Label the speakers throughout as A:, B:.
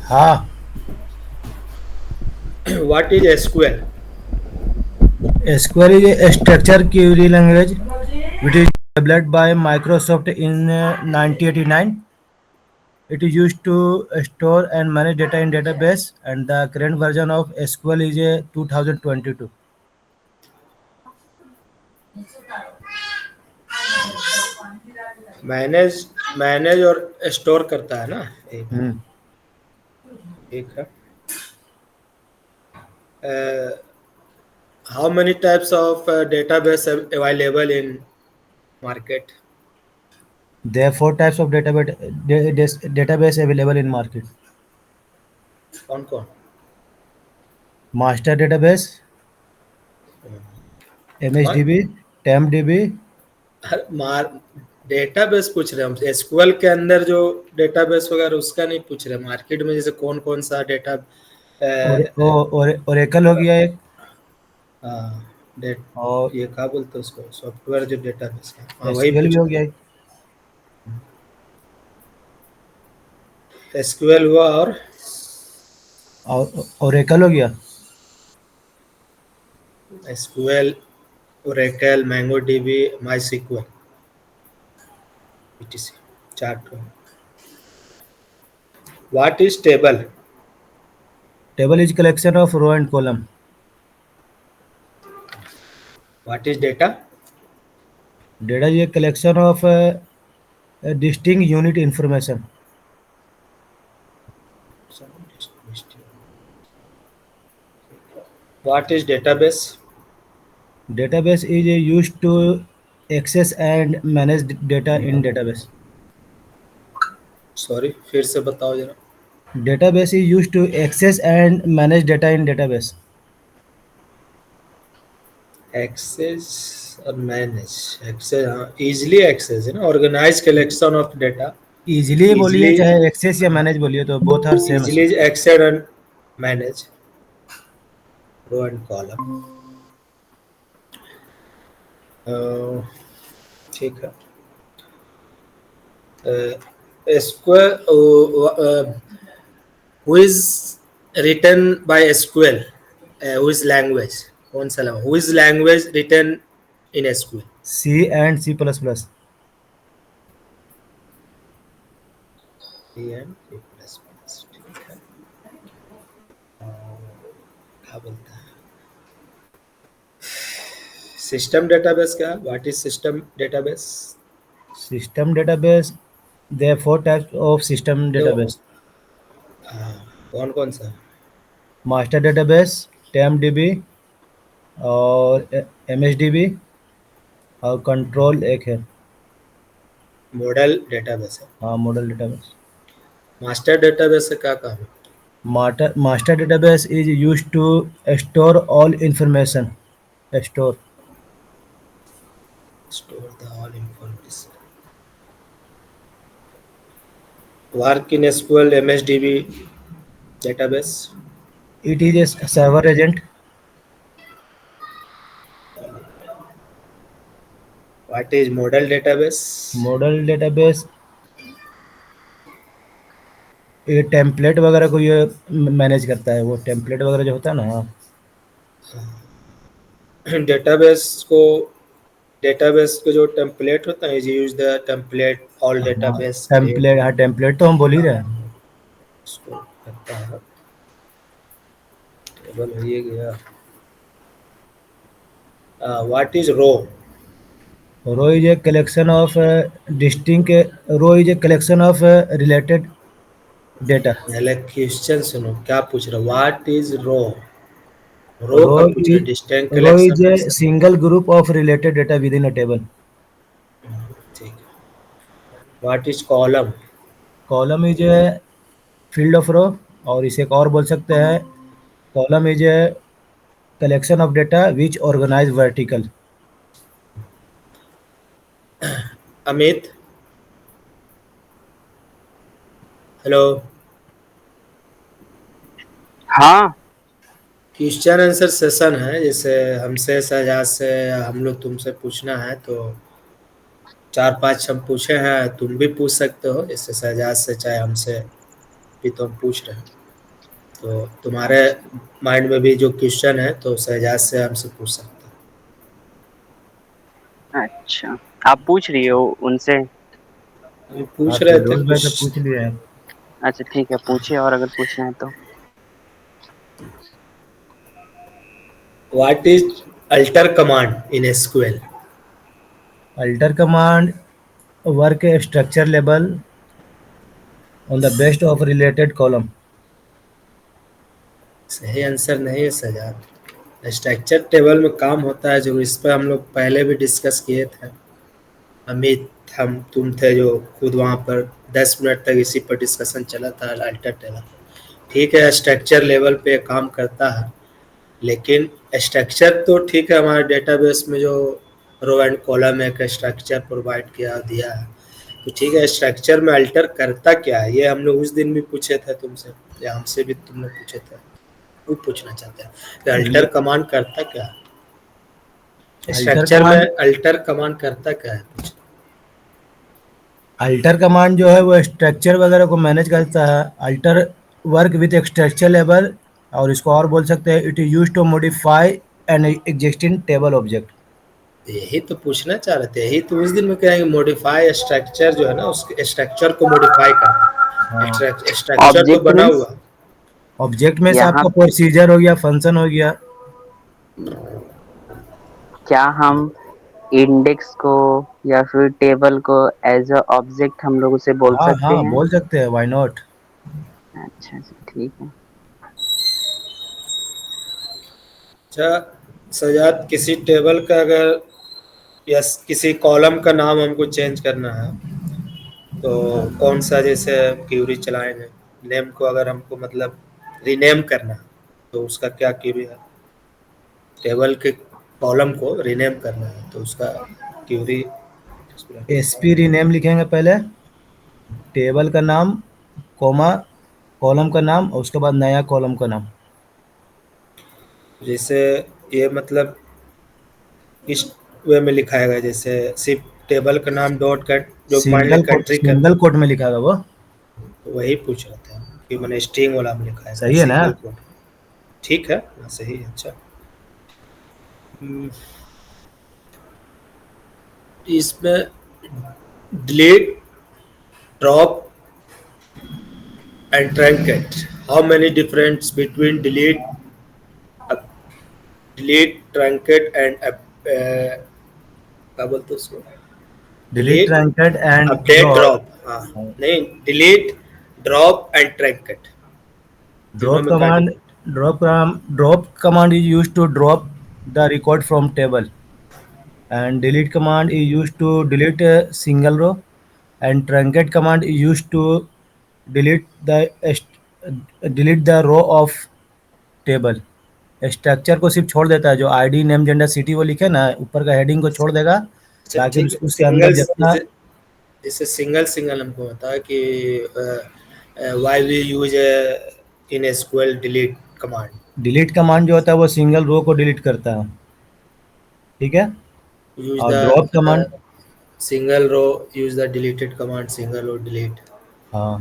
A: हाँ।
B: What is SQL?
A: SQL is a structured query language which is developed by Microsoft in 1989. It is used to store and manage data in database, and the current version of SQL is a 2022.
B: Manage manage और store करता है ना। एक
A: हम्म।
B: एक है। How many types of database available in market?
A: There are four types of database available in market:
B: कौन कौन?
A: master database,
B: कौन?
A: MHDB, TempDB।
B: मार डेटाबेस पूछ रहे हैं हम। एसक्यूएल के अंदर जो डेटाबेस वगैरह उसका नहीं पूछ रहे। मार्केट में जैसे कौन कौन सा डेटा
A: और ओरेकल हो गया एक।
B: डेट
A: और
B: ये क्या बोलते हैं उसको, सॉफ्टवेयर जो डेटाबेस है, हाँ वही
A: एसक्यूएल भी
B: पूछ
A: हो
B: रहे
A: गया
B: हैं।
A: एक।
B: एसक्यूएल हुआ और
A: और ओरेकल हो गया।
B: SQL, Oracle, MongoDB, MySQL, etc. Chart. What is table?
A: Table is collection of row and column.
B: What is data?
A: Data is a collection of distinct unit information.
B: What is database?
A: Database is used to access and manage data in database.
B: Sorry, फिर से बताओ जरा।
A: Database is used to access and manage data in database.
B: Access और manage. Access, हाँ, easily access है ना, organise collection of data.
A: Easily बोलिए
B: easily,
A: चाहे access या
B: हाँ,
A: manage बोलिए तो both are same.
B: Easily access and manage row and column. ठीक है। SQL who is written by SQL, who is language, कौन सा language, who is language written in SQL?
A: C and C++.
B: C and C plus plus, ठीक है। क्या बोलता है system database? क्या, what is system database?
A: System database. There are four types of system
B: देखो,
A: database:
B: कौन कौन सा?
A: master database, TempDB और MHDB और कंट्रोल एक है।
B: मॉडल डेटाबेस है।
A: हाँ, मॉडल डेटाबेस।
B: मास्टर डेटाबेस से क्या काम है?
A: Master database is used to store all information. Store.
B: Store the all information. Work in SQL MSDB database.
A: It is a server agent.
B: What is model database?
A: Model database ये template वगैरह को ये manage करता है, वो template वगैरह जो होता है ना। हाँ।
B: डेटाबेस को, डेटाबेस के जो टेम्पलेट होता है, यूज द टेम्पलेट ऑल
A: हाँ,
B: डेटाबेस क्रिएट,
A: टेम्पलेट, हाँ टेम्पलेट तो हम बोल ही रहे हैं।
B: उसको करता है। टेबल हो ये गया। What is row?
A: Row is a collection of distinct row is a collection of related data.
B: पहले क्वेश्चन सुनो क्या पूछ रहा, व्हाट इज रो? रो
A: रो
B: का पूछ रहा,
A: is
B: distant
A: row is
B: collection
A: a
B: कैसे?
A: Single group of related data within a table.
B: ठीक है। What is column?
A: Column is a field of row, और इसे एक और बोल सकते हैं, column is a collection of data which organize vertical.
B: Amit, hello.
C: हाँ।
B: क्वेश्चन आंसर सेशन है, जैसे हमसे, शहजाद से, हम लोग तुमसे पूछना है तो चार पांच हम पूछे हैं, तुम भी पूछ सकते हो, जैसे शहजाद से चाहे हमसे भी तो हम पूछ रहे हैं। तो तुम्हारे माइंड में भी जो क्वेश्चन है तो शहजाद से हमसे पूछ सकते
C: अच्छा, आप पूछ रही हो उनसे?
B: हो। अभी
A: हाँ,
B: पूछ रहे थे
A: फिरदौस भाई से
B: कुछ।
A: पूछ लिए हैं।
C: अच्छा ठीक है, पूछिए और अगर पूछना है तो।
B: What is alter command in SQL?
A: Alter command work structure level on the best of related column.
B: सही आंसर नहीं है सजाद। स्ट्रक्चर टेबल में काम होता है जो, इस पर हम लोग पहले भी डिस्कस किए थे। अमित, हम तुम थे जो खुद वहाँ पर 10 मिनट तक इसी पर डिस्कशन चला था अल्टर टेबल। ठीक है, स्ट्रक्चर लेवल पे काम करता है, लेकिन स्ट्रक्चर तो ठीक है, हमारे डेटाबेस में जो रो एंड कॉलम एक स्ट्रक्चर प्रोवाइड किया दिया है, तो ठीक है। स्ट्रक्चर में अल्टर करता क्या है, ये हम लोग उस दिन भी पूछे थे तुमसे, या हमसे भी तुमने पूछे थे, वो पूछना चाहते हैं कि अल्टर
A: ये
B: कमांड करता क्या है,
A: अल्टर
B: स्ट्रक्चर में
A: कमांड
B: अल्टर कमांड करता क्या है।
A: अल्टर कमांड जो है वो स्ट्रक्चर वगैरह को मैनेज करता है। अल्टर वर्क विथ एक स्ट्रक्चर लेवल, और इसको और बोल सकते हैं it is use to modify an existing table object.
B: यही तो पूछना चाह रहे थे, यही तो उस दिन में कहेंगे, मॉडिफाई स्ट्रक्चर जो है ना, उसके स्ट्रक्चर को मॉडिफाई करना।
A: हाँ,
B: स्ट्रक्चर तो
C: ऑब्जेक्ट
B: बना
C: मीन्स
B: हुआ है।
A: ऑब्जेक्ट में से
C: यहाँ
A: आपका प्रोसीजर हो गया, फंक्शन हो गया।
C: क्या हम इंडेक्स को या फिर टेबल को एज अ ऑब्जेक्ट हम लोग उसे बोल
A: हाँ
C: सकते
A: हाँ,
C: हैं?
A: बोल सकते हैं, व्हाई नॉट।
C: अच्छा अच्छा, ठीक है।
B: अच्छा सजाद, किसी टेबल का अगर या किसी कॉलम का नाम हमको चेंज करना है, तो कौन सा जैसे क्यूरी चलाएंगे? नेम को अगर हमको मतलब रीनेम करना है, तो उसका क्या क्यूरी है? टेबल के कॉलम को रीनेम करना है तो उसका क्यूरी।
A: एस पी रीनेम लिखेंगे पहले, टेबल का नाम, कॉमा, कॉलम का नाम, और उसके बाद नया कॉलम का नाम।
B: जैसे ये मतलब इस वे में लिखाएगा, जैसे सिर्फ टेबल का नाम डॉट कट, जो मान ली कंट्री का,
A: सिंगल कोट में लिखा होगा वो।
B: वही पूछ रहे थे हम कि मैंने स्ट्रिंग वाला में लिखाएगा
A: सही है ना?
B: Single quote. ठीक है, हाँ, सही है। अच्छा, हम्म, इसमें delete, drop and truncate, how many difference between delete, delete, truncate and क्या बोलते हैं उसको,
A: delete,
B: delete,
A: truncate and
B: update,
A: drop.
B: Drop. हाँ, नहीं, डिलीट, ड्रॉप एंड ट्रंकेट, तीनों
A: ड्रॉप
B: में का
A: command
B: difference?
A: Drop command is use to drop the record from table, and delete command is used to delete a single row, and truncate command is used to delete delete the row of table। Structure को सिर्फ छोड़ देता है, जो ID name gender city वो लिखे ना ऊपर का हेडिंग को छोड़ देगा,
B: अच्छा
A: बाकी
B: ठीक है,
A: उसके अंदर
B: सिंगल,
A: जितना।
B: जैसे जैसे सिंगल सिंगल हमको बता कि why we use in SQL delete command.
A: Delete command जो होता है वो सिंगल रो को डिलीट करता है, ठीक है।
B: यूज
A: और drop
B: the
A: command,
B: single row, use the deleted command, single row delete.
A: हाँ,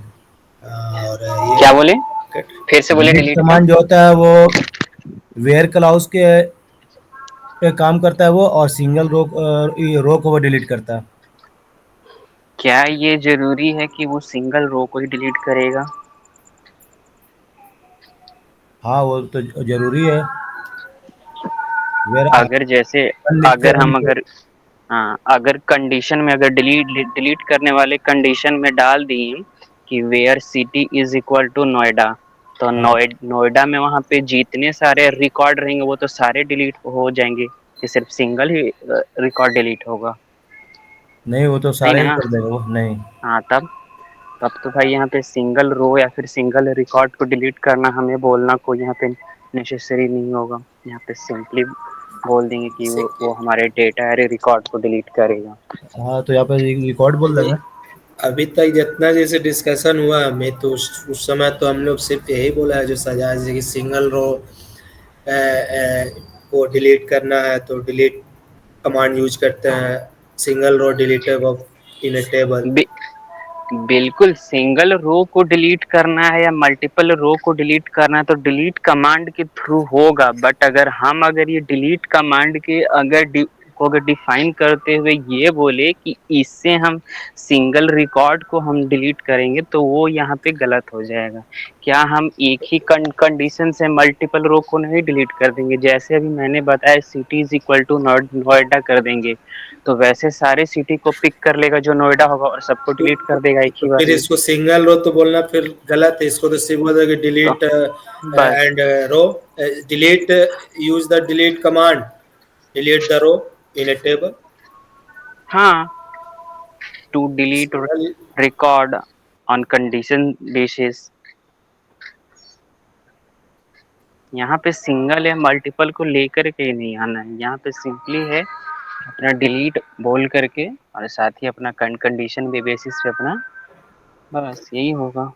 B: और ये
C: क्या बोले?
B: कट,
C: फिर से बोले,
A: डिलीट
C: डिलीट का।
A: कमांड जो होता है वो वेयर क्लाउज के पे काम करता है वो, और सिंगल रो रो को वो डिलीट करता है।
C: क्या ये जरूरी है कि वो सिंगल रो को ही डिलीट करेगा?
A: हाँ, वो तो जरूरी है। वेर
C: अगर जैसे,
A: लिखते
C: अगर
A: हैं हम
C: हम
A: तो।
C: अगर, हाँ, अगर कंडीशन में, अगर डिलीट डिलीट करने वाले कंडीशन में डाल दिए कि where city is equal to Noida, तो
A: हाँ,
C: नोएडा में वहां पे जितने सारे रिकॉर्ड रहेंगे वो तो सारे डिलीट हो जाएंगे, कि सिर्फ सिंगल ही रिकॉर्ड डिलीट होगा?
A: नहीं, वो तो
C: नहीं
A: सारे ही
C: ना?
A: कर देगा वो, नहीं।
C: हाँ, तब तो भाई यहाँ पे सिंगल रो या फिर सिंगल रिकॉर्ड को डिलीट करना, हमें बोलना कोई यहाँ पे नेसेसरी नहीं होगा। यहाँ पे सिंपली बोल देंगे कि
B: जैसे
C: वो
B: कि
C: हमारे डेटा अरे रिकॉर्ड को डिलीट करेगा।
A: हाँ, तो यहाँ पे रिकॉर्ड बोल
B: नहीं,
A: देगा।
B: अभी तक जितना जैसे डिस्कशन हुआ है, मैं तो उस समय तो हम लोग सिर्फ यही बोला है जो सजा, जैसे कि सिंगल रो को डिलीट करना है तो डिलीट कमांड यूज करते हैं, single row डिलीटेबल in a table.
C: बिल्कुल सिंगल रो को डिलीट करना है या मल्टीपल रो को डिलीट करना है तो डिलीट कमांड के थ्रू होगा, बट अगर ये डिलीट कमांड के अगर डिफाइन करते हुए ये बोले कि इससे हम सिंगल रिकॉर्ड को हम डिलीट करेंगे तो वो यहाँ पे गलत हो जाएगा। क्या हम एक ही कंडीशन से मल्टीपल रो को नहीं डिलीट कर देंगे? जैसे अभी मैंने बताया city is equal to Noida कर देंगे तो वैसे सारे सिटी को पिक कर लेगा जो नोएडा होगा और सबको डिलीट कर देगा एक
B: तो
C: ही बार
B: फिर
C: में।
B: इसको सिंगल रो तो बोलना फिर गलत है, इसको तो सिर्फ बोल कि
C: तो
B: डिलीट
C: बस
B: and row, delete, use the delete command, delete the row in a table.
C: हाँ, to delete record on condition basis. यहाँ पे सिंगल या मल्टीपल को लेकर के ही नहीं आना है, यहाँ पे सिंपली है अपना डिलीट बोल करके और साथ ही अपना कंडीशन बेसिस पे अपना, बस यही होगा।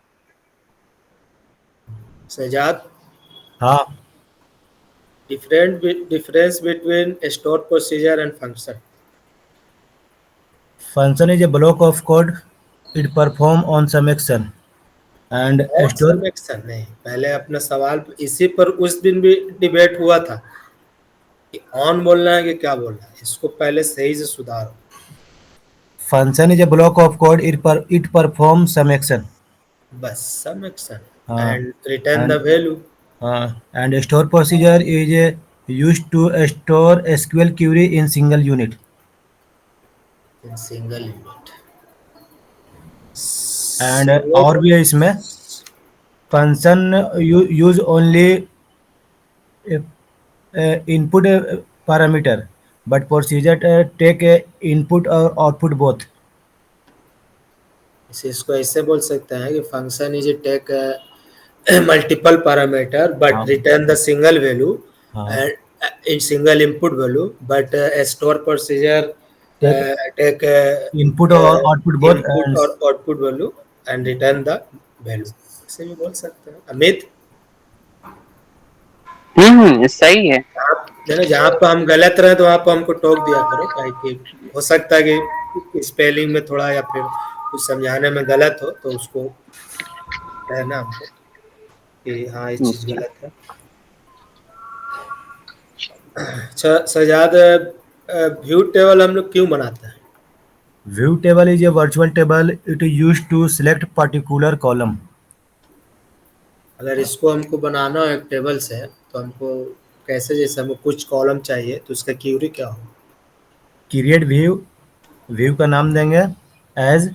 B: सजाद,
A: हाँ,
B: difference between store procedure and function.
A: function is a block of code. It perform on some action and
B: और
A: store.
B: सब एक्शन नहीं, पहले अपना सवाल इसी पर उस दिन भी डिबेट हुआ था कि ऑन बोलना है कि क्या बोलना है, इसको पहले सही से सुधारो।
A: Function is a block of code. It performs some action.
B: बस सम एक्शन
A: हाँ,
B: and return the
A: and
B: value
A: and store procedure is used to store SQL query in single unit.
B: In single unit.
A: And और भी है इसमें function use only input parameter, but procedure take input or output both.
B: इसको ऐसे बोल सकते हैं कि function is take multiple parameter but
A: हाँ,
B: रिटर्न द सिंगल वैल्यू
A: हाँ,
B: and in single input value, but a store procedure
A: take
B: take
A: input or output both
B: input
A: and
B: or output value and return the value। ऐसे भी बोल सकते हैं। अमित,
C: सही है।
B: आप जहाँ पर हम गलत रहे तो वहाँ पर हमको टोक दिया करो, काहे कि हो सकता है कि स्पेलिंग में थोड़ा या फिर कुछ समझाने में गलत हो तो उसको कहना हमको कि हाँ ये चीज
C: अच्छा,
B: गलत है। अच्छा सजाद, व्यू टेबल हम लोग क्यों बनाते हैं?
A: view table is a virtual table. It is used to select particular column.
B: अगर इसको हमको बनाना हो एक टेबल से तो हमको कैसे, जैसे हमको कुछ कॉलम चाहिए तो उसका क्यूरी क्या हो?
A: Create view का नाम देंगे as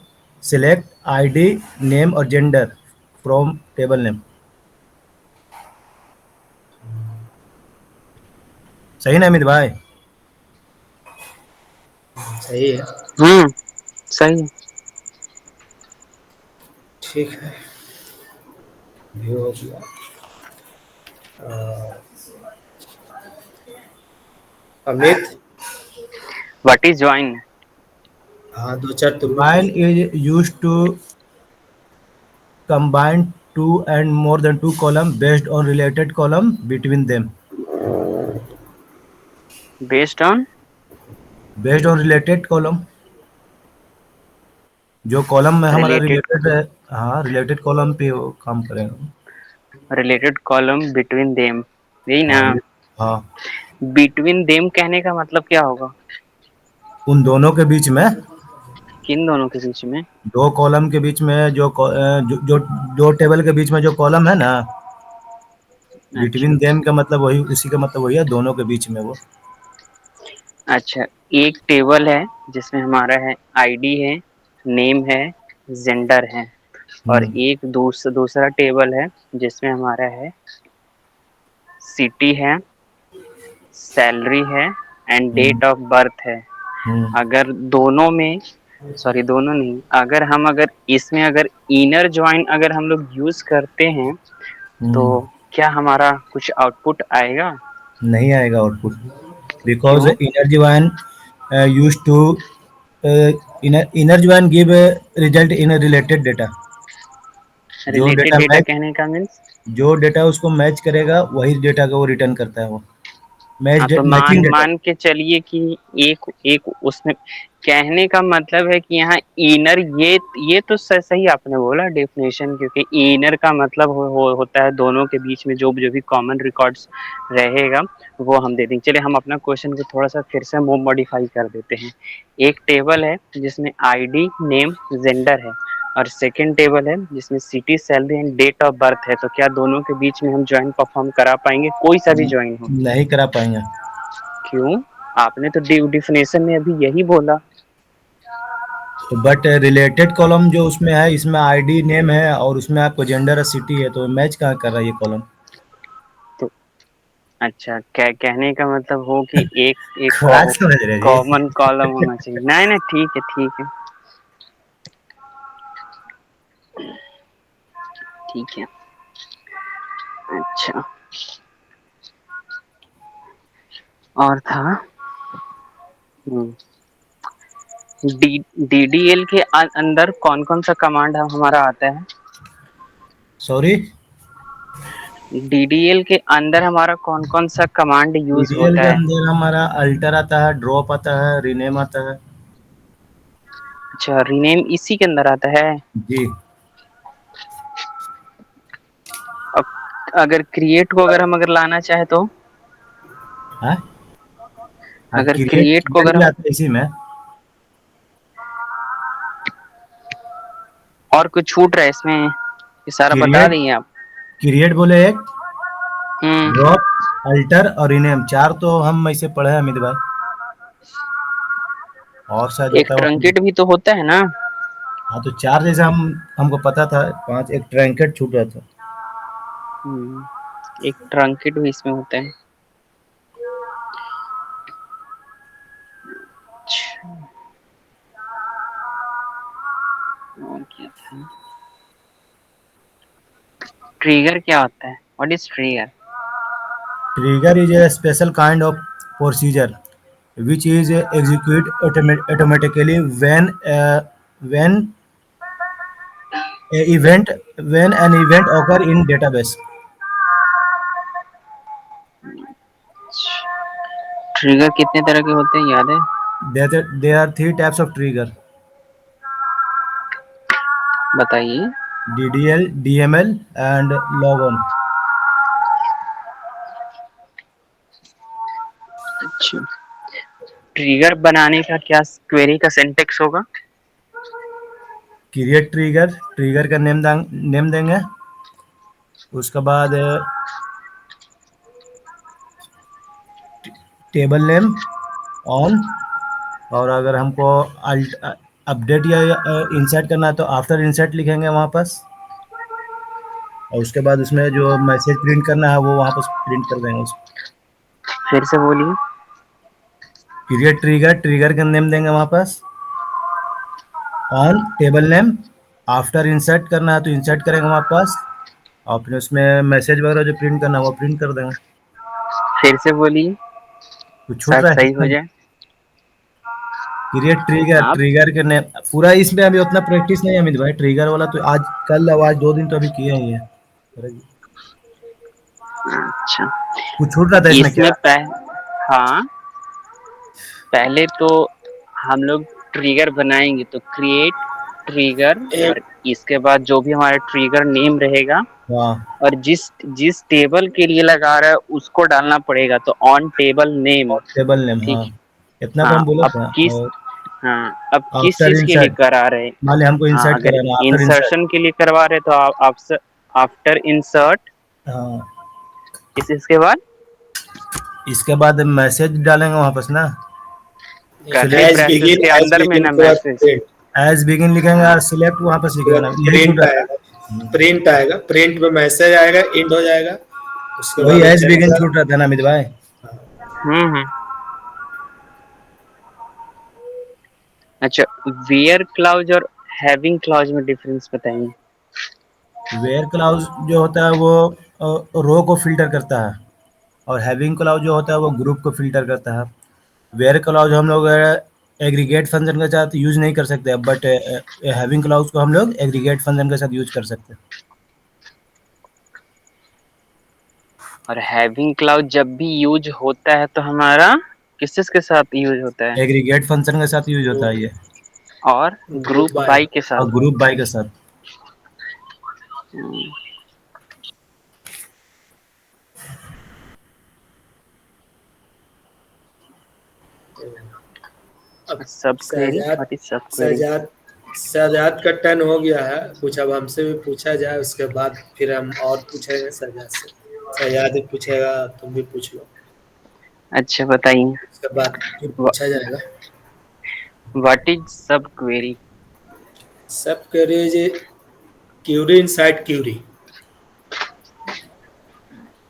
A: select ID name और gender from table name. सही ना अमित भाई?
B: सही है,
C: सही है।
B: ठीक है, व्यू हो गया। Amit,
C: what is join?
B: हाँ दो चार तुम भी
A: Join
B: बोलो।
A: is used to combine two and more than two column based on related column between them.
C: Based on
A: Based on related column, जो कॉलम में हमारा
C: रिलेटेड
A: रिलेटेड है, हाँ रिलेटेड कॉलम पे वो काम करेगा।
C: कॉलम बिटवीन देम, यही ना?
A: हाँ, हाँ,
C: बिटवीन देम कहने का मतलब क्या होगा?
A: उन दोनों के बीच में,
C: किन दोनों के बीच में?
A: दो कॉलम के बीच में जो दो टेबल के बीच में जो कॉलम है ना,
C: अच्छा
A: बिटवीन देम का मतलब वही, उसी का मतलब वही है, दोनों के बीच में वो।
C: अच्छा, एक टेबल है जिसमें हमारा है आईडी है, नेम है, जेंडर है, और
A: हम्म,
C: एक दूसरा टेबल है जिसमें हमारा है सिटी है, सैलरी है and
A: hmm,
C: date of birth है।
A: हम्म,
C: अगर दोनों में, सॉरी दोनों नहीं, अगर इसमें अगर इनर ज्वाइन अगर हम लोग यूज करते हैं तो
A: हम्म।
C: क्या हमारा कुछ आउटपुट आएगा?
A: नहीं आएगा आउटपुट, बिकॉज
C: क्यों?
A: Inner join use to inner join give a result in a related data. जो
C: रिलेटेड
A: डेटा
C: डेटा
A: मैच
C: कहने का मीन्स?
A: जो डेटा उसको मैच करेगा वही डेटा को वो रिटर्न करता है वो।
C: हाँ तो
A: मैचिंग डेटा।
C: मान के चलिए कि एक एक उसमें कहने का मतलब है कि यहाँ इनर ये तो सही आपने बोला डेफिनेशन, क्योंकि इनर का मतलब होता है दोनों के बीच में जो जो भी कॉमन रिकॉर्ड्स रहेगा वो हम दे देंगे। चलिए हम अपना क्वेश्चन को थोड़ा सा फिर से मॉडिफाई कर देते हैं। एक टेबल है जिसमें आईडी, नेम, जेंडर है, और सेकेंड टेबल है जिसमें city, salary and date of birth है। तो क्या दोनों के बीच में हम ज्वाइन परफॉर्म करा पाएंगे? कोई सा भी ज्वाइन हो?
A: नहीं करा पाएंगे।
C: क्यों? आपने तो डिफिनेशन में अभी यही बोला।
A: तो बट रिलेटेड कॉलम जो उसमें है, इसमें आईडी नेम है और उसमें आपको जेंडर और सिटी है, तो मैच कहाँ कर रहा है ये कॉलम?
C: तो अच्छा, कहने का मतलब हो कि एक एक
A: बात समझ रहे जी।
C: कॉमन कॉलम होना चाहिए। नहीं नहीं, ठीक है ठीक है ठीक है। अच्छा, और था डीडीएल के अंदर कौन कौन सा कमांड हमारा आता है?
A: सॉरी,
C: डीडीएल के अंदर हमारा कौन कौन सा कमांड यूज
A: सीरियल
C: होता
A: के
C: है?
A: अंदर हमारा अल्टर आता है, ड्रॉप आता है, रीनेम आता है।
C: अच्छा, रीनेम इसी के अंदर आता है।
A: जी।
C: अब अगर क्रिएट को अगर हम लाना चाहे तो?
A: हाँ हाँ,
C: अगर
A: क्रिएट
C: क्रिएट को अगर
A: भी
C: हम
A: आता है इसी में।
C: और कुछ छूट रहा है इसमें? ये सारा बता
A: क्रिएट
C: देंगे आप?
A: क्रिएट बोले एक,
C: हम्म।
A: ड्रॉप, अल्टर और रीनेम, चार तो हम ऐसे पढ़े हैं अमित भाई, और शायद
C: एक
A: होता हो।
C: ट्रंकेट भी तो होता है ना?
A: हाँ तो चार जैसे हमको पता था, पांच, एक ट्रैंकेट छूट रहा था।
C: एक ट्रंकेट भी इसमें होता है। अच्छा, और क्या था? ट्रिगर क्या होता है? What is trigger?
A: Trigger is a special kind of procedure which is execute automatically when a event when an event occur in database.
C: Trigger कितने तरह के होते हैं याद है?
A: There are three types of trigger:
C: बताइए।
A: DDL, DML, and logon.
C: अच्छा, trigger बनाने का क्या क्वेरी का सिंटेक्स होगा?
A: क्रिएट ट्रिगर, ट्रिगर का नेम देंगे, उसके बाद टेबल नेम ऑन, और अगर हमको अपडेट या इंसर्ट करना है तो आफ्टर इंसर्ट लिखेंगे वहाँ पास, और उसके बाद उसमें जो मैसेज प्रिंट करना है वो वहाँ पर प्रिंट कर देंगे उसको।
C: फिर से बोलिए।
A: पीरियड ट्रिगर, ट्रिगर का नेम देंगे वहाँ पास, on table name, after insert करना है तो इंसर्ट करेंगे वहाँ पास, और फिर उसमें मैसेज वगैरह जो प्रिंट करना है वो प्रिंट कर देंगे।
C: फिर से बोलिए,
A: कुछ छूट
C: शायद
A: रहा
C: सही हो
A: है?
C: जाए।
A: पीरियड ट्रिगर,
C: आप
A: ट्रिगर के नेम पूरा, इसमें अभी उतना प्रैक्टिस नहीं है अमित भाई, ट्रिगर वाला तो आज कल अब आज 2 दिन तो अभी किए ही है।
C: अच्छा,
A: कुछ छूट रहा था इसमें क्या?
C: इसमें हाँ, पहले तो हम लोग ट्रिगर बनाएंगे तो क्रिएट ट्रिगर,
B: एक
C: और इसके बाद जो भी हमारा ट्रिगर नेम रहेगा
A: हाँ,
C: और जिस जिस टेबल के लिए लगा रहा है उसको डालना पड़ेगा, तो ऑन टेबल नेम।
A: और टेबल नेम,
C: ठीक
A: हाँ,
C: है।
A: इतना तो
C: हाँ
A: हम बोला
C: अब
A: था।
C: किस
A: और
C: हाँ अब किस
A: आफ्टर
C: चीज के लिए
A: इंसर्ट,
C: करा रहे?
A: मान लिया हमको
C: हाँ,
A: इंसर्ट
C: अगर
A: कराना, आफ्टर इंसर्ट।
C: इंसर्शन के लिए करवा रहे तो आप आफ्टर इंसर्ट,
A: हाँ,
C: इसके बाद
A: इसके बाद मैसेज डालेंगे वहाँ पास ना,
C: कर्ली
A: सिलेक्ट,
C: ब्रेसेस के
B: एज
C: अंदर में
B: बिगिन
C: ना
B: के बाद
C: मैसेज।
B: प्रिंट,
A: एज बिगिन लिखेंगे
C: हाँ
A: और सिलेक्ट वहाँ पास
B: उसके
A: लिखेंगे,
B: बाद
A: यही छूट
B: प्रिंट
A: रहा
B: आएगा,
A: था।
B: प्रिंट आएगा, प्रिंट में मैसेज आएगा, इंड हो जाएगा, उसके
A: वही
B: बाद वो
A: एज बिगिन
B: चलेगा।
A: छूट रहा था ना अमित भाई।
C: हम्म। अच्छा, वेयर क्लाउज और हैविंग क्लाउज में डिफरेंस बताइए।
A: वेयर क्लाउज जो होता है वो रो को फिल्टर करता है, और हैविंग क्लाउज जो होता है वो ग्रुप को फिल्टर करता है। वेयर क्लाउज हम लोग एग्रीगेट फंक्शन के साथ यूज नहीं कर सकते, बट हैविंग क्लाउज को हम लोग एग्रीगेट फंक्शन के साथ यूज कर सकते हैं।
C: और हैविंग क्लाउज जब भी यूज होता है तो हमारा किसके साथ यूज होता है?
A: एग्रीगेट फंक्शन के साथ यूज होता है ये,
C: और
B: ग्रुप
C: ग्रुप
B: बाय।
C: बाई के
A: और
C: साथ।
A: ग्रुप बाय के साथ।
C: हम्म,
B: अब
C: सब क्वेरी,
B: शहजाद
C: व्हाट इज सब क्वेरी?
B: शहजाद शहजाद का टर्न हो गया है, कुछ अब हमसे भी पूछा जाए, उसके बाद फिर हम और पूछेंगे शहजाद से। शहजाद भी पूछेगा, तुम भी पूछ लो,
C: अच्छा बताइए,
B: उसके बाद फिर पूछा जाएगा।
C: व्हाट इज सब क्वेरी?
B: सब करेज क्यूरी इनसाइड क्यूरी।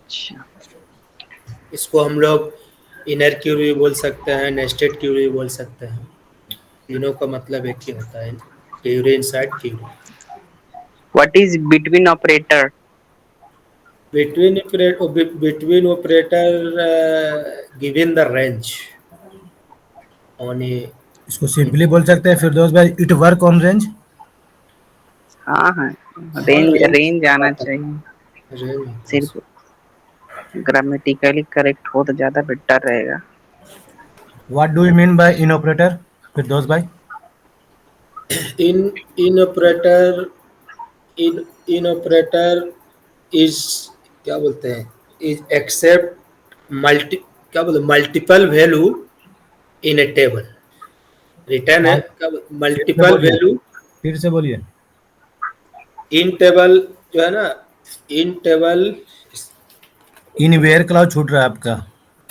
C: अच्छा,
B: इसको हम लोग इनर क्यूरी भी बोल सकते हैं, नेस्टेड क्यूरी भी बोल सकते हैं। तीनों का मतलब एक ही होता है, query inside query.
C: What is between operator?
B: between operator given the range on a
A: इसको सिंपली बोल सकते हैं फिरदौस भाई, इट वर्क ऑन रेंज।
C: हाँ हाँ,
B: हाँ
C: रेंज
B: रेंज
C: रेंज आना चाहिए,
B: रेंज होता है
C: सिर्फ ग्रामेटिकली करेक्ट हो तो ज्यादा बेटर रहेगा।
A: What do you mean by in operator Firdaus bhai?
B: in in operator in in operator is क्या बोलते हैं, is accept मल्टी क्या बोलते multiple value in a table. Return है
A: हाँ,
B: क्या
A: फिर से
B: मल्टीपल
A: बोलिए,
B: वैल्यू
A: फिर से बोलिए।
B: इन टेबल जो है ना, in table
A: in where clause छूट रहा है आपका,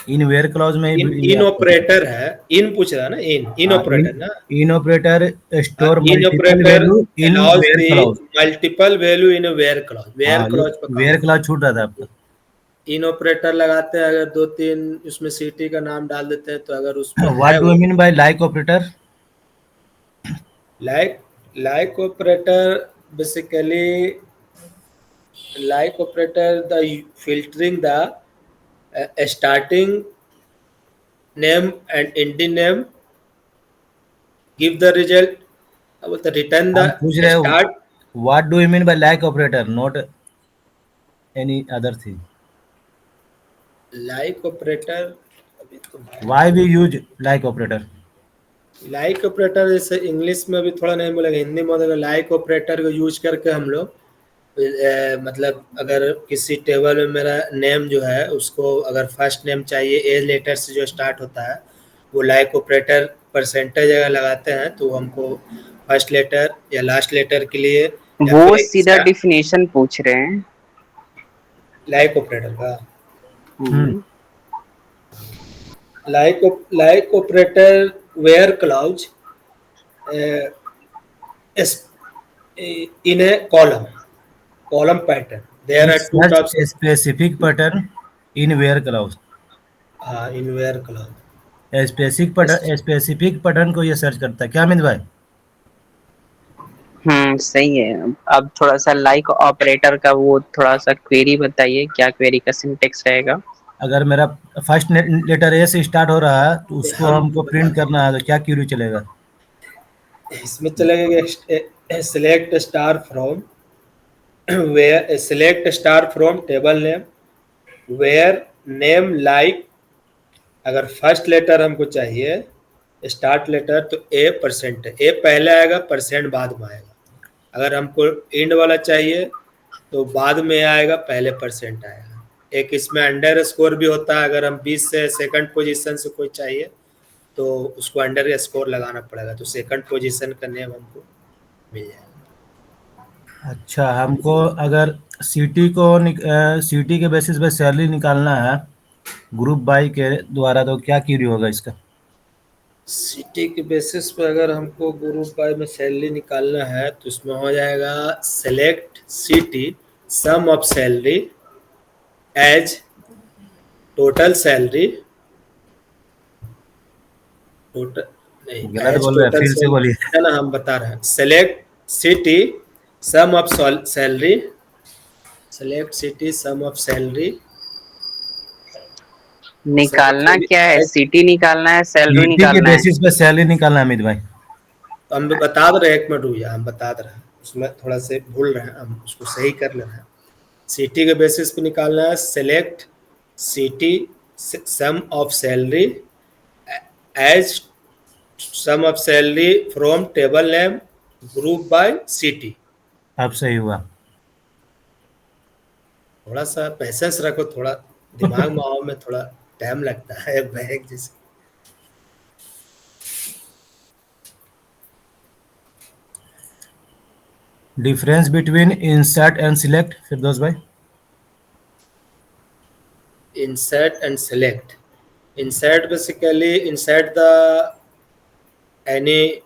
A: इन वेयर क्लाउज में
B: इन
A: ही
B: इन
A: आपको दिक्कत
B: ऑपरेटर है, इन पूछ रहा है ना, इन
A: है। हाँ,
B: ऑपरेटर ना।
A: In operator store
B: in
A: multiple
B: operator
A: value in
B: allows
A: where
B: the
A: clause.
B: Multiple value in where clause, where
A: हाँ, ये
B: क्लॉज पर काम
A: वेयर
B: होता
A: क्लाउज छूट रहा था आपका।
B: है। इन ऑपरेटर लगाते हैं, अगर दो तीन उसमें सिटी का नाम डाल देते हैं, तो अगर उस पर
A: व्हाट
B: है
A: डू
B: वो
A: you mean by like operator?
B: Like like operator basically like operator the filtering the starting name and ending name give the result, क्या बोलते हैं, return the
A: हम पूछ रहे हैं
B: start
A: what do you mean by like operator, not any other thing.
B: Like operator. अभी तो
A: why we use like operator?
B: Like operator जैसे इंग्लिश में भी थोड़ा नहीं बोलेंगे, हिंदी में बोलेंगे। लाइक ऑपरेटर को यूज करके हम लोग मतलब अगर किसी टेबल में मेरा नेम जो है, उसको अगर फर्स्ट नेम चाहिए ए लेटर से जो स्टार्ट होता है, वो लाइक ऑपरेटर परसेंटेज अगर लगाते हैं तो हमको फर्स्ट लेटर या लास्ट लेटर के लिए या
C: वो
B: फिर
C: सीधा डिफिनेशन पूछ रहे हैं।
B: लाइक ऑपरेटर का
C: hmm,
B: like operator where clause in a column pattern there
A: it
B: are two
A: search
B: types of
A: specific pattern in where clause.
B: in where clause
A: specific pattern को ये सर्च करता है क्या अमित भाई?
C: सही है। अब थोड़ा सा लाइक ऑपरेटर का वो थोड़ा सा क्वेरी बताइए, क्या क्वेरी का सिंटेक्स रहेगा?
A: अगर मेरा फर्स्ट लेटर ए से स्टार्ट हो रहा है तो उसको
B: हम
A: हमको प्रिंट
B: बताते
A: करना है, तो क्या क्यूरी चलेगा?
B: हैं, इसमें चलेगा select star from where select star from table name where name like, अगर फर्स्ट लेटर हमको चाहिए स्टार्ट लेटर तो ए परसेंट, ए पहले आएगा परसेंट बाद में आएगा। अगर हमको एंड वाला चाहिए तो बाद में आएगा, पहले परसेंट आएगा। एक इसमें अंडर स्कोर भी होता है, अगर हम 20 से सेकंड पोजीशन से कोई चाहिए तो उसको अंडर स्कोर लगाना पड़ेगा, तो सेकंड पोजीशन का नेम हमको मिल जाएगा।
A: अच्छा, हमको अगर सीटी के बेसिस पे सैलरी निकालना है ग्रुप बाई के द्वारा, तो क्या क्यूरी होगा इसका?
B: सिटी के बेसिस पे अगर हमको ग्रुप बाय में सैलरी निकालना है तो उसमें हो जाएगा select city sum of salary as total salary, total नहीं
A: गलत
B: एज
A: बोल रहे हैं,
B: टोटल
A: फिर से बोलिए।
B: सैलरी है ना, हम बता रहे हैं। Select city sum of salary, select city sum of salary,
C: निकालना क्या है? सिटी निकालना है, सैलरी
A: सीटी के
C: निकालना है?
A: बेसिस पे सैलरी निकालना है अमित भाई।
B: हम बता दे रहे हैं, एक मिनट रुक हम बता दे रहे हैं, उसमें थोड़ा से भूल रहे हैं, हम उसको सही कर ले रहे हैं। सिटी के बेसिस पे निकालना है select city sum of salary as sum of salary from table name group by city.
A: अब सही हुआ।
B: थोड़ा सा पैसेंस रखो, थोड़ा दिमाग में आओ, में थोड़ा टाइम लगता है बैंक जैसे।
A: Difference between insert and select, Firdaus bhai.
B: Insert and select. Insert basically insert the any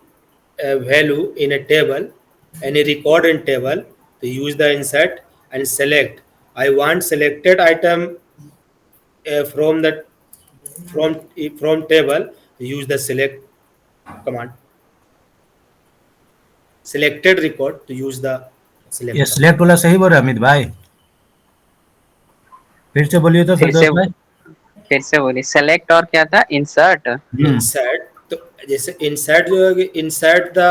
B: value in a table, any record in table, to use the insert. And select, I want selected item from the from table, to use the select command. Selected record, to use the
A: ये
B: select command.
A: Select वाला सही बोल रहे अमित भाई, फिर से बोलिए तो
C: फिर
A: फिरदौस
C: से
A: भाई।
C: फिर से बोलिए, सेलेक्ट और क्या था, इंसर्ट।
B: Insert, तो जैसे insert जो है, insert the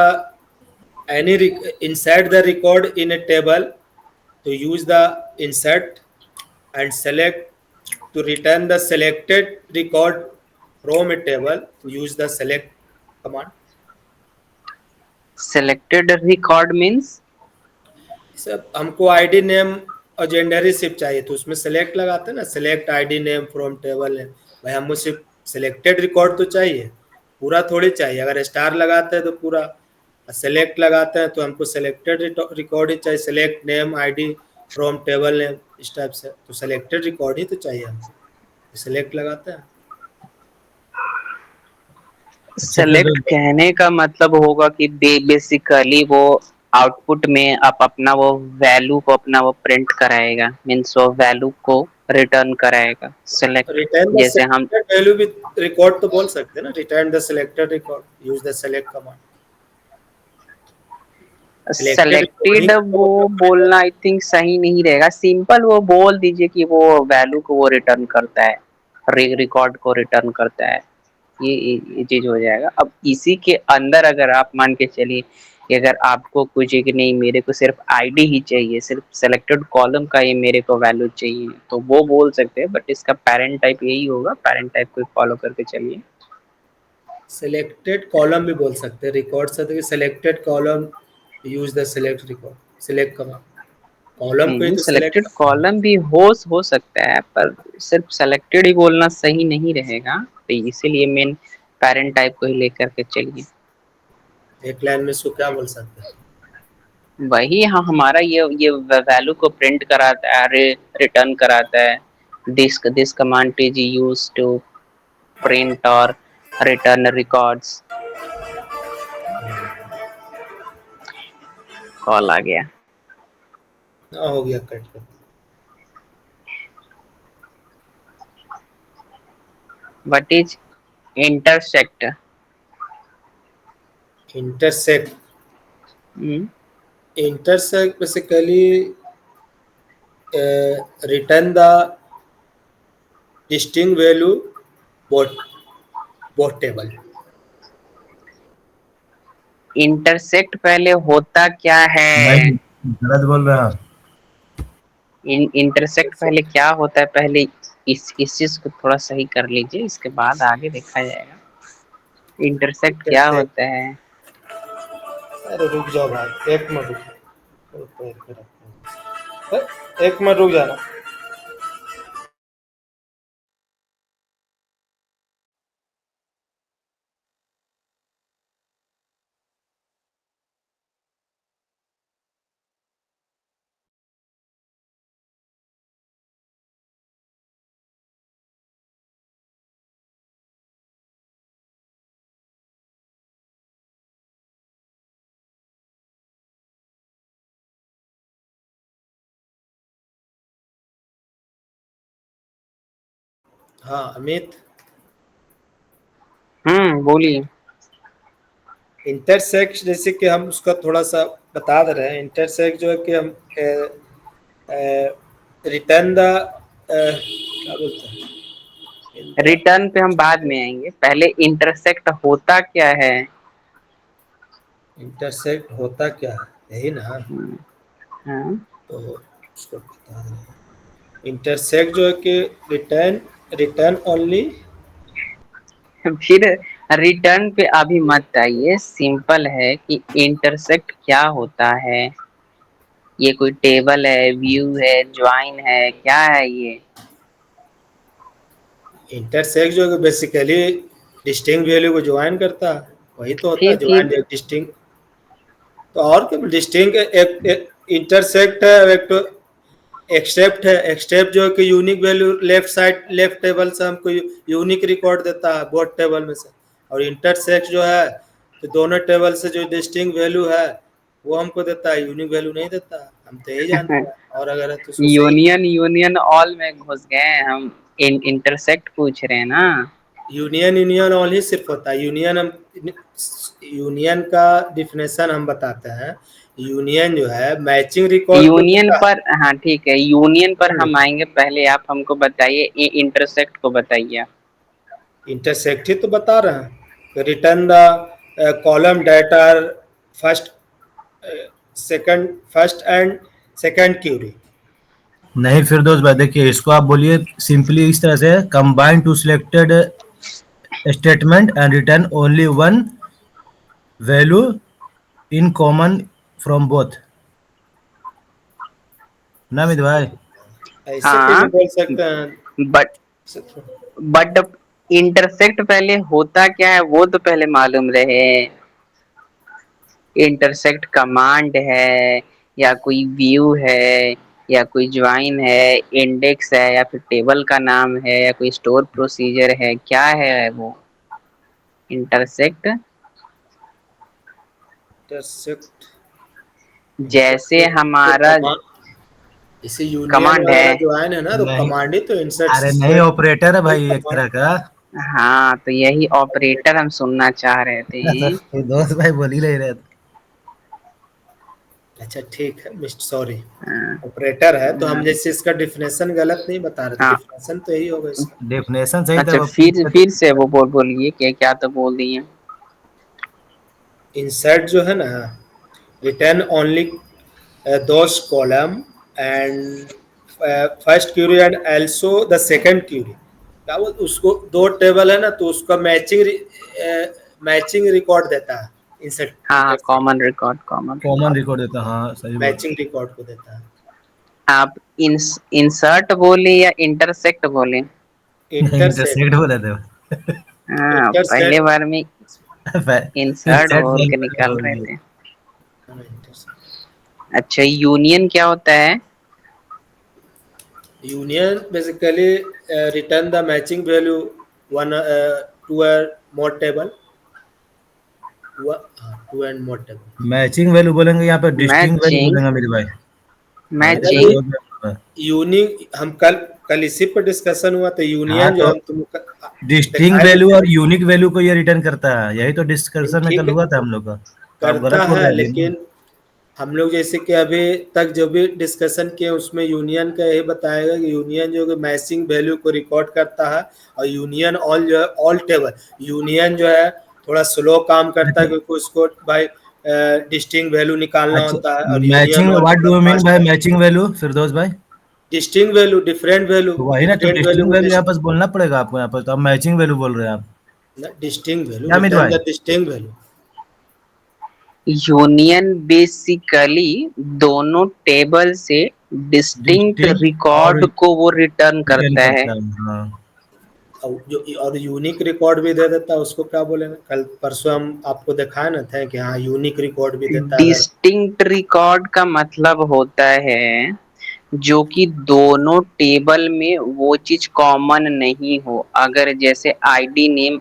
B: any insert the record in a table, to use the insert. And select, to return the selected record from a table, to use the select command.
C: Selected record means
B: सब हमको ID name और जेंडरी shift चाहिए, तो उसमें select लगाते हैं ना, select ID name from table name. भाई हमको सिर्फ सेलेक्टेड रिकॉर्ड तो चाहिए, पूरा थोड़ी चाहिए। अगर स्टार लगाते हैं तो पूरा, सेलेक्ट लगाते हैं तो हमको सेलेक्टेड रिकॉर्ड ही चाहिए, select name ID from table name, इस टाइप से। तो सेलेक्टेड रिकॉर्ड ही तो चाहिए हमको, सेलेक्ट लगाते हैं।
A: अच्छा
C: सेलेक्ट
A: फिरदौस,
C: कहने का मतलब होगा कि बेसिकली वो आउटपुट में आप अपना वो वैल्यू को अपना वो प्रिंट कराएगा, मीन्स वो वैल्यू को रिटर्न कराएगा। सेलेक्ट
B: रिटर्न द
C: जैसे हम
B: सेलेक्टेड वैल्यू भी रिकॉर्ड तो बोल सकते हैं ना, return the selected record, use the select command. Selected
C: selected वो बोलना आई थिंक सही नहीं रहेगा, सिंपल वो बोल दीजिए कि वो वैल्यू को वो रिटर्न करता है, रिकॉर्ड को रिटर्न करता है, ये चीज हो जाएगा। अब इसी के अंदर अगर आप मान के चलिए कि अगर आपको कुछ कि नहीं मेरे को सिर्फ आईडी ही चाहिए, सिर्फ सेलेक्टेड कॉलम का ये मेरे को वैल्यू चाहिए, तो वो बोल सकते हैं, बट इसका पेरेंट टाइप यही होगा, पेरेंट टाइप को फॉलो करके चलिए।
B: सेलेक्टेड कॉलम भी बोल सकते हैं, रिकॉर्ड से selected column, use the select record, select command. Column को ही तो सेलेक्ट
C: सेलेक्टेड
B: करना है।
C: कॉलम भी हो सकता है, पर सिर्फ सेलेक्टेड ही बोलना सही नहीं रहेगा, तो इसीलिए मेन पेरेंट टाइप को ही लेकर के चलिए।
B: एक लाइन में इसको क्या बोल सकते हैं?
C: वही हाँ, हमारा ये वैल्यू को प्रिंट कराता है, रिटर्न कराता है। This command is used to print और रिटर्न रिकॉर्ड्स। कॉल आ गया।
B: हाँ हो गया, कट कर।
C: What is intersect?
B: Intersect, intersect basically return the distinct value both table.
C: Intersect पहले होता क्या
A: भाई
C: है?
A: गलत बोल रहे हैं।
C: इंटरसेक्ट पहले क्या होता है, पहले इस चीज को थोड़ा सही कर लीजिए, इसके बाद आगे देखा जाएगा। इंटरसेक्ट क्या होता है?
B: अरे रुक जाओ भाई, एक मिनट रुक, पैर पे रखो। एक मिनट रुक जाना। हाँ अमित,
C: बोलिए।
B: इंटरसेक्ट जैसे कि हम उसका थोड़ा सा बता दे रहे हैं। इंटरसेक्ट जो है कि हम रिटर्न द क्या बोलते हैं,
C: रिटर्न पे हम बाद में आएंगे, पहले इंटरसेक्ट होता क्या है।
B: इंटरसेक्ट होता क्या है, यही ना।
C: हम्म, हाँ।
B: तो उसको बता रहे हैं। इंटरसेक्ट जो है कि रिटर्न रिटर्न ओनली।
C: फिर रिटर्न पे अभी मत आइए, सिंपल है कि इंटरसेक्ट क्या होता है। ये कोई टेबल है, व्यू है, ज्वाइन है, क्या है ये?
B: इंटरसेक्ट जो है कि बेसिकली डिस्टिंग वैल्यू को ज्वाइन करता है, वही तो होता है ज्वाइन
C: फिर
B: डिस्टिंग। तो और क्या डिस्टिंग एक इंटरसेक्ट है, एक तो एक्सेप्ट है। एक्सेप्ट जो है कि unique value left side left table से हमको यूनिक रिकॉर्ड देता है बोथ टेबल में से। और इंटरसेक्ट जो है तो दोनों टेबल से जो डिस्टिंग वैल्यू है वो हमको देता है, यूनिक वैल्यू नहीं देता है। हम तो यही जानते हैं, और अगर है तो उसको सही।
C: यूनियन यूनियन ऑल में घुस गए हैं हम। इंटरसेक्ट पूछ रहे हैं ना।
B: यूनियन यूनियन ऑल ही सिर्फ होता है। यूनियन हम यूनियन का डिफिनेशन हम बताते हैं। यूनियन जो है मैचिंग रिकॉर्ड को
C: यूनियन
B: देता
C: पर, हाँ ठीक है, यूनियन पर
B: है।
C: हम आएंगे, पहले आप हमको बताइए ये इंटरसेक्ट को बताइए।
B: इंटरसेक्ट ही तो बता रहे हैं, return the column data first second first and second query.
A: नहीं फिरदौस भाई, देखिए इसको आप बोलिए सिंपली इस तरह से, combine two selected statement and return only one value in common from both. ना मित भाई?
B: ऐसे कैसे
C: हाँ,
B: बोल सकते हैं?
C: बट बट इंटरसेक्ट पहले होता क्या है वो तो पहले मालूम रहे। इंटरसेक्ट कमांड है, या कोई व्यू है, या कोई ज्वाइन है, इंडेक्स है, या फिर टेबल का नाम है, या कोई स्टोर प्रोसीजर है, क्या है वो इंटरसेक्ट?
B: इंटरसेक्ट
C: जैसे
B: तो
C: हमारा
B: कमांड, इसे यूनियन
C: कमांड
B: वगैरह
C: है।
B: जो है ना, तो
A: नहीं,
B: कमांड ही तो
A: अरे नहीं,
B: इंसर्ट
A: ऑपरेटर है भाई एक
B: कमांड।
A: तरह का।
C: हाँ, तो यही ऑपरेटर हम सुनना चाह रहे थे।
A: फिरदौस भाई बोल ही नहीं रहे थे।
B: अच्छा ठीक है मिस्टर, सॉरी।
C: हाँ,
B: ऑपरेटर है तो हम
C: हाँ,
B: जैसे इसका डिफिनेशन गलत नहीं बता रहे थे,
C: हाँ।
B: डिफिनेशन तो यही होगा इसका।
A: डेफिनेशन सही था
C: अच्छा,
A: वो
C: फिर से वो बोलिए क्या क्या तो बोल दिए।
B: इंसर्ट जो है ना, return only those column and first query and also the second query. क्या वो उसको दो टेबल है ना, तो उसका मैचिंग रिकॉर्ड देता है। इंसर्ट
C: हाँ,
B: intersect
C: common record, common
A: common
C: record.
A: Record देता, हाँ सही बोल।
B: मैचिंग रिकॉर्ड को देता है।
C: आप इंसर्ट बोले या इंटरसेक्ट बोले?
B: इंटरसेक्ट
A: इंटरसेक्ट बोला था।
C: हाँ, पहले
B: इंटरसेक्ट
C: बार में इंसर्ट
A: इंसर्ट
C: बोल
A: बोल
C: के निकल
A: बोल
C: रहे
A: दिया।
C: थे। अच्छा, यूनियन क्या होता है?
B: Union basically return the matching value one to more table, two and more table.
A: Matching value बोलेंगे, यहाँ पे डिस्टिंग वैल्यू
C: मैचिंग,
A: बोलेंगे मेरे भाई। हाँ,
B: मतलब
C: मैचिंग।
B: यूनिक हम कल कल इसी पर डिस्कशन हुआ, तो
A: हाँ
B: यूनियन जो
A: तो
B: हम तुम
A: डिस्टिंग
B: दिखाए
A: वैल्यू
B: थे।
A: और यूनिक वैल्यू को ये रिटर्न करता है, यही तो डिस्कशन में
B: ठीक
A: कल
B: है,
A: हुआ था हम लोग का। तो आप
B: करता
A: गलत बोल
B: है,
A: रहे हैं अभी ना।
B: लेकिन हम लोग जैसे कि अभी तक जो भी डिस्कशन किए उसमें यूनियन का यही बताएगा कि यूनियन जो है मैचिंग वैल्यू को रिकॉर्ड करता है। और यूनियन ऑल जो है ऑल टेबल, यूनियन जो है थोड़ा स्लो काम करता है
A: अच्छा,
B: क्योंकि उसको भाई डिस्टिंग वैल्यू निकालना
A: अच्छा।
B: होता है। और यूनियन
A: मैचिंग
B: ऑल
A: व्हाट
B: थोड़ा
A: do you mean
B: fast
A: by
B: है।
A: मैचिंग वैल्यू फिरदौस भाई?
B: डिस्टिंग वैल्यू डिफरेंट वैल्यू,
A: तो वही ना, तो
B: डिफरेंट वैल्यू
A: डिस्टिंग
B: को
A: वैल्यू यहाँ पर बोलना पड़ेगा आपको, यहाँ पर तो आप मैचिंग वैल्यू बोल रहे हैं आप।
B: डिस्टिंग वैल्यू
A: क्या अमित
B: रिटर्न
A: भाई?
B: The distinct value.
C: Union basically दोनों टेबल से डिस्टिंक्ट
A: डिस्टिंक्ट और
C: रिकॉर्ड को वो रिटर्न
A: रिटर्न
C: करता है।
A: करता है, हाँ।
B: और यूनिक रिकॉर्ड भी दे देता है, उसको क्या बोलेंगे? कल परसों हम आपको दिखाए ना थे कि हाँ यूनिक रिकॉर्ड भी देता है अगर।
C: डिस्टिंक्ट रिकॉर्ड का मतलब होता है जो कि दोनों टेबल में वो चीज कॉमन नहीं हो। अगर जैसे आईडी नेम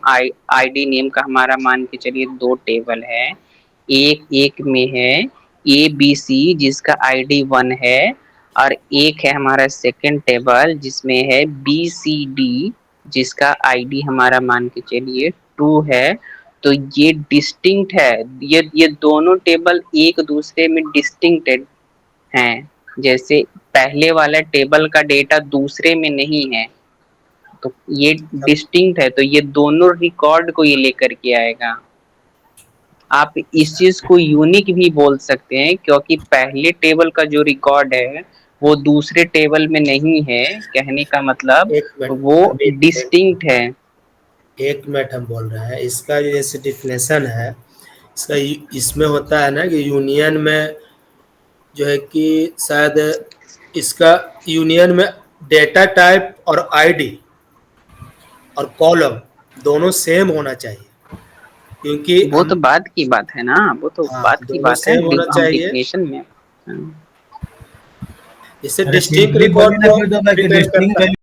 C: का हमारा मान के चलिए दो टेबल है, एक एक में है ए बी सी जिसका आईडी 1 है, और एक है हमारा सेकंड टेबल जिसमें है बी सी डी जिसका आईडी हमारा मान के चलिए 2 है। तो ये डिस्टिंक्ट है। ये दोनों टेबल एक दूसरे में डिस्टिंक्ट हैं। जैसे पहले वाला टेबल का डेटा दूसरे में नहीं है, तो ये डिस्टिंक्ट है, तो ये दोनों रिकॉर्ड को ये लेकर के आएगा। आप इस चीज को यूनिक भी बोल सकते हैं क्योंकि पहले टेबल का जो रिकॉर्ड है वो दूसरे टेबल में नहीं है, कहने का मतलब
B: एक मिनट
C: वो
B: अमित,
C: डिस्टिंक्ट है।
B: एक मिनट हम बोल रहे हैं, इसका जो जैसे डिफिनेशन है इसका, इसमें होता है ना कि यूनियन में जो है कि शायद इसका यूनियन में डेटा टाइप और आईडी और कॉलम दोनों सेम होना चाहिए, क्योंकि
C: वो
B: हम,
C: तो बाद की बात है ना, वो तो
B: हाँ
C: बात की
B: दोनों
C: बात है,
B: सेम होना
C: हम
B: चाहिए।
C: डिफिनेशन में।
B: इससे
A: अरे
B: डिस्टिंक्ट
A: सिंपली बोलिए
B: रिकॉर्ड
A: ना
B: को
A: फिर तो भाई कि
B: डिपेंड
A: डिस्टिंग
B: करता है।